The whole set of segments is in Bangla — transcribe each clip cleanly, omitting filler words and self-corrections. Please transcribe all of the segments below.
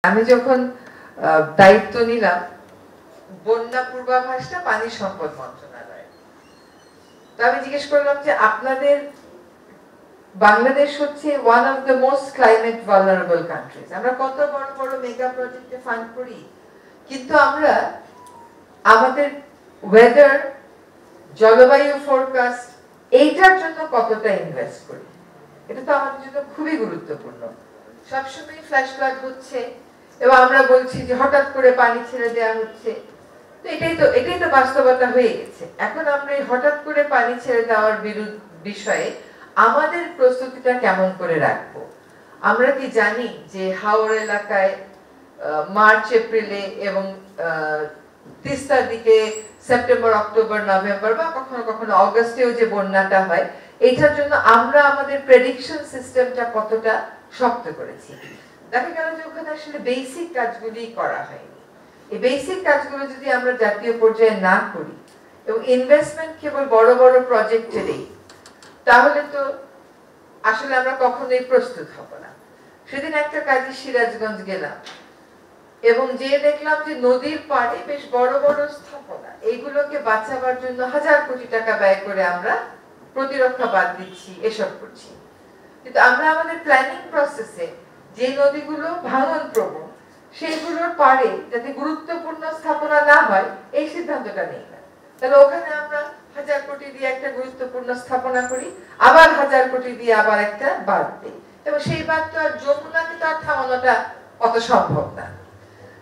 আমি যখন দায়িত্ব নিলাম বন্যা পূর্বাভাসটা পানি সম্পদ মন্ত্রণালয়, তো আমি জিজ্ঞেস করলাম যে আপনাদের বাংলাদেশ হচ্ছে one of the most climate vulnerable countries, আমরা কত বড় বড় মেগা প্রজেক্টে ফান্ড করি, কিন্তু আমরা আমাদের ওয়েদার, জলবায়ু ফোরকাস্ট এইটার জন্য কতটা ইনভেস্ট করি? এটা তো আমাদের জন্য খুবই গুরুত্বপূর্ণ। সবসময় ফ্ল্যাশ ফ্লাড হচ্ছে এবং আমরা বলছি যে হঠাৎ করে পানি ছেড়ে দেওয়া হচ্ছে, তো এটাই তো বাস্তবতা হয়ে গেছে। এখন আমরা এই হঠাৎ করে পানি ছেড়ে দেওয়ার বিষয়ে আমাদের প্রস্তুতিটা কেমন করে রাখবো? আমরা কি জানি যে হাওর এলাকায় মার্চ এপ্রিলে এবং তিস্তার দিকে সেপ্টেম্বর অক্টোবর নভেম্বর বা কখনো কখনো অগস্টেও যে বন্যাটা হয়, এইটার জন্য আমরা আমাদের প্রেডিকশন সিস্টেমটা কতটা শক্ত করেছি? দেখা গেল যে ওখানে আসলে বেসিক কাজগুলি করা হয়নি। এই বেসিক কাজগুলো যদি আমরা জাতীয় পর্যায়ে না করি এবং ইনভেস্টমেন্ট কেবল বড় বড় প্রজেক্টে দেই, তাহলে তো আসলে আমরা কখনোই প্রস্তুত হব না। সেদিন একটা কাজে সিরাজগঞ্জ গেলাম এবং যে দেখলাম যে নদীর পাড়ে বেশ বড় বড় স্থাপনা, এইগুলোকে বাঁচাবার জন্য হাজার কোটি টাকা ব্যয় করে আমরা প্রতিরক্ষা বাদ দিচ্ছি, এসব করছি। কিন্তু আমরা আমাদের প্ল্যানিং প্রসেসে যে নদীগুলো ভাঙন প্রবণ সেইগুলোর পাড়ে যাতে গুরুত্বপূর্ণ স্থাপনা না হয় এই সিদ্ধান্তটা নেই না। তাহলে ওখানে আমরা হাজার কোটি দিয়ে একটা গুরুত্বপূর্ণ স্থাপনা করি, আবার হাজার কোটি দিয়ে আবার একটা বাদ দিই, এবং সেই বাদ তো আর যমুনাকে তো আর থামানোটা অত সম্ভব না।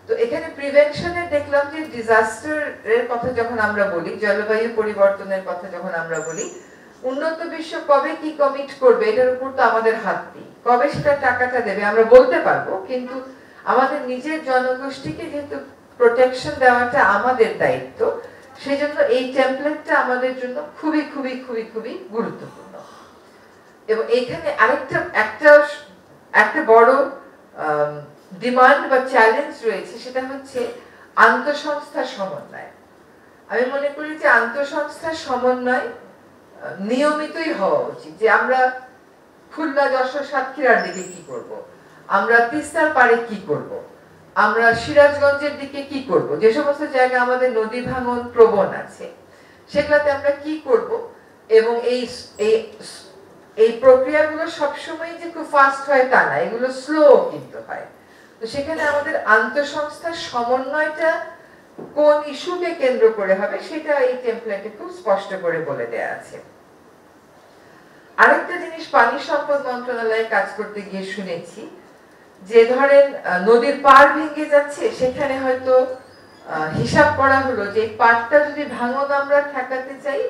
তো এখানে প্রিভেনশনের দেখলাম যে ডিজাস্টারের কথা যখন আমরা বলি, জলবায়ু পরিবর্তনের কথা যখন আমরা বলি, উন্নত বিশ্ব কবে কি কমিট করবে এটার উপর তো আমাদের হাত নেই। কবে সেটা টাকাটা দেবে আমরা বলতে পারবো, কিন্তু আমাদের নিজের জনগোষ্ঠীকে যেহেতু প্রোটেকশন দেওয়াটা আমাদের দায়িত্ব, সেই জন্য এই টেমপ্লেটটা আমাদের জন্য খুবই খুবই খুবই খুবই গুরুত্বপূর্ণ। এবং এইখানে একটা বড় ডিমান্ড বা চ্যালেঞ্জ রয়েছে, সেটা হচ্ছে আন্তঃসংস্থার সমন্বয়। আমি মনে করি যে আন্তঃসংস্থার সমন্বয় নিয়মিতই হওয়া উচিত। যে আমরা খুলনা, যশোর, সাতক্ষীরার দিকে কি করব, আমরা তিস্তার পাড়ে কি করব, আমরা সিরাজগঞ্জের দিকে কি করব, যে সমস্ত জায়গা আমাদের নদী ভাঙন প্রবণ আছে সেগুলোতে আমরা কি করব। এবং এই প্রক্রিয়াগুলো সবসময় যে খুব ফাস্ট হয় তা না, এগুলো স্লো কিন্তু হয়। তো সেখানে আমাদের আন্তঃসংস্থার সমন্বয়টা কোন ইস্যুকে কেন্দ্র করে হবে সেটা এই টেমপ্লেটে খুব স্পষ্ট করে বলে দেয়া আছে। আরেকটা জিনিস পানি সম্পদ মন্ত্রণালয়ে কাজ করতে গিয়ে শুনেছি যে ধরেন নদীর পাড় ভেঙে যাচ্ছে, সেখানে হয়তো হিসাব করা হলো যে এই পাড়টা যদি ভাঙন আমরা ঠেকাতে চাই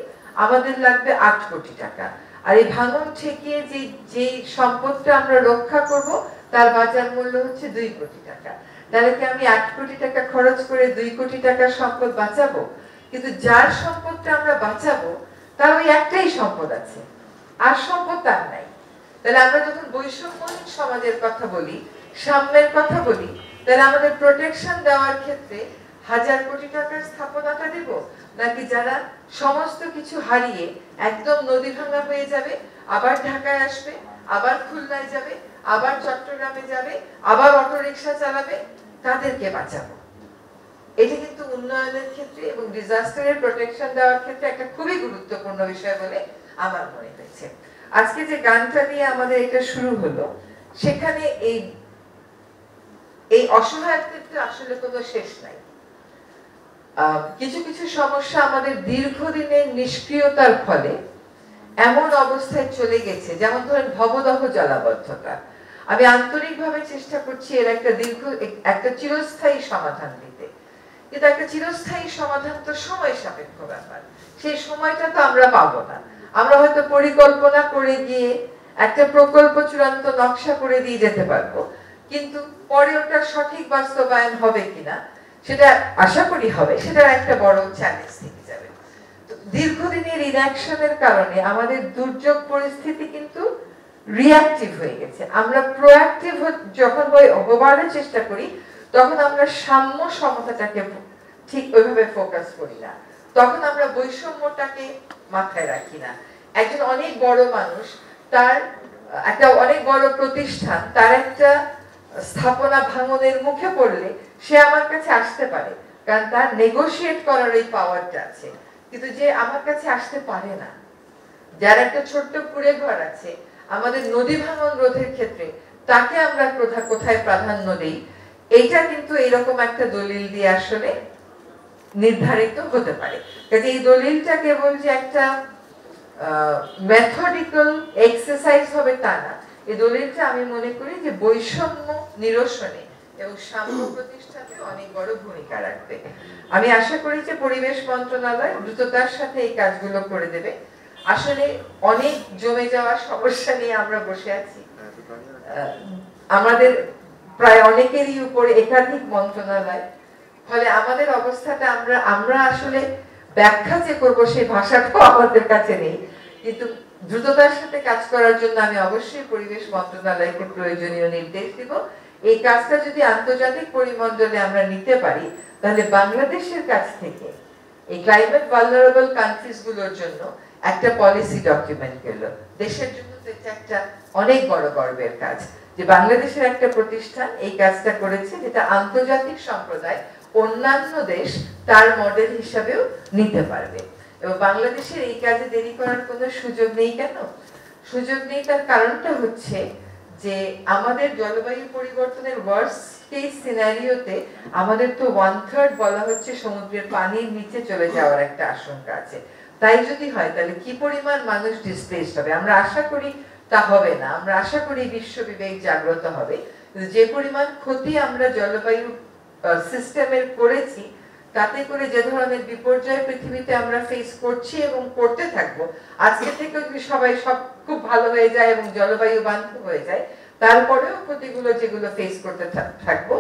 আমাদের লাগবে 8 কোটি টাকা, আর এই ভাঙন ঠেকিয়ে যে সম্পদটা আমরা রক্ষা করব তার বাজার মূল্য হচ্ছে 2 কোটি টাকা। তাহলে কি আমি 8 কোটি টাকা খরচ করে 2 কোটি টাকার সম্পদ বাঁচাবো? কিন্তু যার সম্পদটা আমরা বাঁচাবো তার ওই একটাই সম্পদ আছে, আর সম্পদ তার নাই। তাহলে আমরা যখন বৈষম্যহীন সমাজের কথা বলি, সাম্যের কথা বলি, তাহলে আমাদের প্রোটেকশন দেওয়ার ক্ষেত্রে 1000 কোটি টাকার স্থাপনাটা দেব, নাকি যারা সমস্ত কিছু হারিয়ে একদম নদী ভাঙা হয়ে যাবে, আবার ঢাকায় আসবে, আবার খুলনায় যাবে, আবার চট্টগ্রামে যাবে, আবার অটো রিকশা চালাবে, তাদেরকে বাঁচাবো? এটা কিন্তু উন্নয়নের ক্ষেত্রে এবং ডিজাস্টারের প্রোটেকশন দেওয়ার ক্ষেত্রে একটা খুবই গুরুত্বপূর্ণ বিষয় বলে আমার মনে হয়েছে। আজকে যে গানটা নিয়ে আমাদের এটা শুরু হলো, সেখানে এই অসহায়ত্বের আসলে কোনো শেষ নাই। কিছু কিছু সমস্যা আমাদের দীর্ঘদিনের নিষ্ক্রিয়তার ফলে এমন অবস্থায় চলে গেছে, যেমন ধরেন ভবদহ জলাবদ্ধতা। আমি আন্তরিকভাবে চেষ্টা করছি এর একটা চিরস্থায়ী সমাধান দিতে, কিন্তু একটা চিরস্থায়ী সমাধান তো সময় সাপেক্ষ ব্যাপার। সেই সময়টা তো আমরা পাবো না। আমরা হয়তো পরিকল্পনা করে গিয়ে একটা প্রকল্প চূড়ান্ত নকশা করে দিয়ে যেতে পারবো, কিন্তু পরে ওটা সঠিক বাস্তবায়ন হবে কিনা সেটা আশা করি হবে, সেটা একটা বড় চ্যালেঞ্জ থেকে যাবে। তো দীর্ঘদিনের ইনঅ্যাকশনের কারণে আমাদের দুর্যোগ পরিস্থিতি কিন্তু রিঅ্যাক্টিভ হয়ে গেছে। আমরা প্রোঅ্যাক্টিভ যখন হবার চেষ্টা করি তখন আমরা সাম্য সমতাটাকে ঠিক ওইভাবে ফোকাস করি না, তখন আমরা বৈষম্যটাকে মাথায় রাখি না। একজন অনেক বড় মানুষ, তার একটা অনেক বড় প্রতিষ্ঠান, তার একটা স্থাপনা ভাঙনের মুখে পড়লে সে আমার কাছে আসতে পারে, কারণ তার নেগোশিয়েট করার এই পাওয়ারটা আছে। কিন্তু যে আমার কাছে আসতে পারে না, যার একটা ছোট্ট কুড়ে ঘর আছে, আমাদের নদী ভাঙন রোধের ক্ষেত্রে তাকে আমরা কোথায় প্রাধান্য দেই, এইটা কিন্তু এরকম একটা দলিল দিয়ে আসলে নির্ধারিত হতে পারে। কাজে এই দলিলটা কেবল যে একটা মেথডিক্যাল এক্সারসাইজ হবে তা না, এই দলিলটা আমি মনে করি যে বৈষম্য নিরসনে এবং সাম্য প্রতিষ্ঠাতে অনেক বড় ভূমিকা রাখবে। আমি আশা করি যে পরিবেশ মন্ত্রণালয় দ্রুততার সাথে এই কাজগুলো করে দেবে। আসলে অনেক জমে যাওয়া সমস্যা নিয়ে আমরা বসে আছি, আমাদের প্রায় অনেকেরই উপরে একাধিক মন্ত্রণালয়, ফলে আমাদের অবস্থাটা আমরা আসলে ব্যাখ্যা যে করবো সেই ভাষাটাও আমাদের কাছে নেই। কিন্তু দ্রুততার সাথে কাজ করার জন্য আমি অবশ্যই পরিবেশ মন্ত্রণালয়কে প্রয়োজনীয় নির্দেশ দিব। এই কাজটা যদি আন্তর্জাতিক পরিমণ্ডলে আমরা নিতে পারি, তাহলে বাংলাদেশের কাছ থেকে এই ক্লাইমেট ভালনারেবল কান্ট্রিজ গুলোর জন্য একটা পলিসি ডকুমেন্ট গেল। দেশের জন্য তো এটা একটা অনেক বড় গর্বের কাজ যে বাংলাদেশের একটা প্রতিষ্ঠান এই কাজটা করেছে, যেটা আন্তর্জাতিক সম্প্রদায় অন্যান্য দেশ তার মডেল হিসাবেও নিতে পারবে। এবং বাংলাদেশের এই কাজে দেরি করার কোনো সুযোগ নেই। কেন সুযোগ নেই? তার কারণটা হচ্ছে যে আমাদের জলবায়ু পরিবর্তনের ওয়ার্স্ট কেস সিনারিওতে আমাদের তো 1/3 বলা হচ্ছে সমুদ্রের পানির নিচে চলে যাওয়ার একটা আশঙ্কা আছে। তাই যদি হয় তাহলে কি পরিমাণ মানুষ ডিসপ্লেসড হবে? আমরা আশা করি তা হবে না, আমরা আশা করি বিশ্ব বিবেক জাগ্রত হবে। যে পরিমাণ ক্ষতি আমরা জলবায়ু সিস্টেমের করেছি, তাতে করে যে ধরনের বিপর্যয় পৃথিবীতে আমরা ফেস করছি এবং করতে থাকবো, আজকে থেকে যদি সবাই সব খুব ভালো হয়ে যায় এবং জলবায়ু বান্ধব হয়ে যায়, তারপরেও ক্ষতিগুলো যেগুলো ফেস করতে থাকবো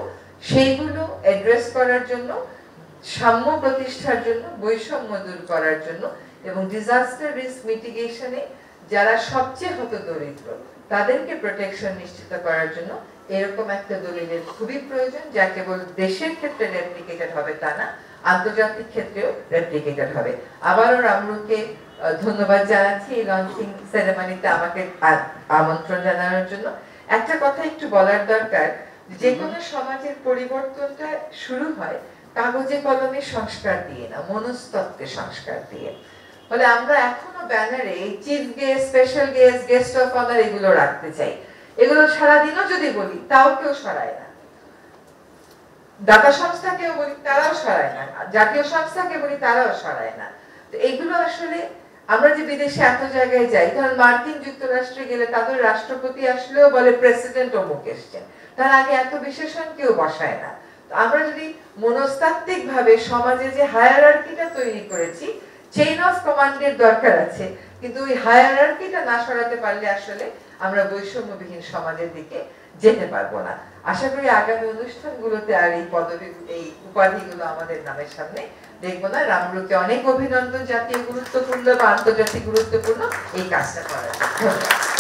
সেইগুলো অ্যাড্রেস করার জন্য, সাম্য প্রতিষ্ঠার জন্য, বৈষম্য দূর করার জন্য এবং ডিজাস্টার রিস্ক মিটিগেশনে যারা সবচেয়ে হতদরিদ্র তাদেরকে প্রোটেকশন নিশ্চিত করার জন্য এরকম একটা দলিলের খুবই প্রয়োজন, যা কেবল দেশের ক্ষেত্রে রেপ্লিকেটেড হবে তা না, আন্তর্জাতিক ক্ষেত্রেও রেপ্লিকেটেড হবে। আবারও রামরুকে ধন্যবাদ জানাচ্ছি এই লঞ্চিং সেরেমনিতে আমাকে আমন্ত্রণ জানানোর জন্য। একটা কথা একটু বলার দরকার, যে কোনো সমাজের পরিবর্তনটা শুরু হয় কাগজে কলমে সংস্কার দিয়ে না, মনস্তত্ত্বে সংস্কার দিয়ে। ফলে আমরা এখনো ব্যানারে chief guest, special guest, guest of honour এগুলো রাখতে চাই। এগুলো সারাদিনও যদি বলি তাও কেউ সরায় না, দাতা সংস্থাকেও বলি তারাও সরায় না, জাতীয় সংস্থাকে বলি তারাও সরায় না। তো এগুলো আসলে আমরা যে বিদেশে এত জায়গায় যাই, ধর মার্কিন যুক্তরাষ্ট্রে গেলে তাদের রাষ্ট্রপতি আসলেও বলে প্রেসিডেন্ট অমুক এসছেন, তার আগে এত বিশেষণ কেউ বসায় না। আমরা যদি মনস্তাত্ত্বিক ভাবে সমাজে যে হায়ারার্কিটা তৈরি করেছি, চেইন অফ কমান্ডের দরকার আছে, কিন্তু ওই হায়ারার্কিটা না সরাতে পারলে আসলে আমরা বৈষম্যবিহীন সমাজের দিকে যেতে পারবো না। আশা করি আগামী অনুষ্ঠানগুলোতে আর এই পদবি, এই উপাধিগুলো আমাদের নামের সামনে দেখবো না। রামরুকে অনেক অভিনন্দন জাতীয় গুরুত্বপূর্ণ বা আন্তর্জাতিক গুরুত্বপূর্ণ এই কাজটা করার জন্য। ধন্যবাদ।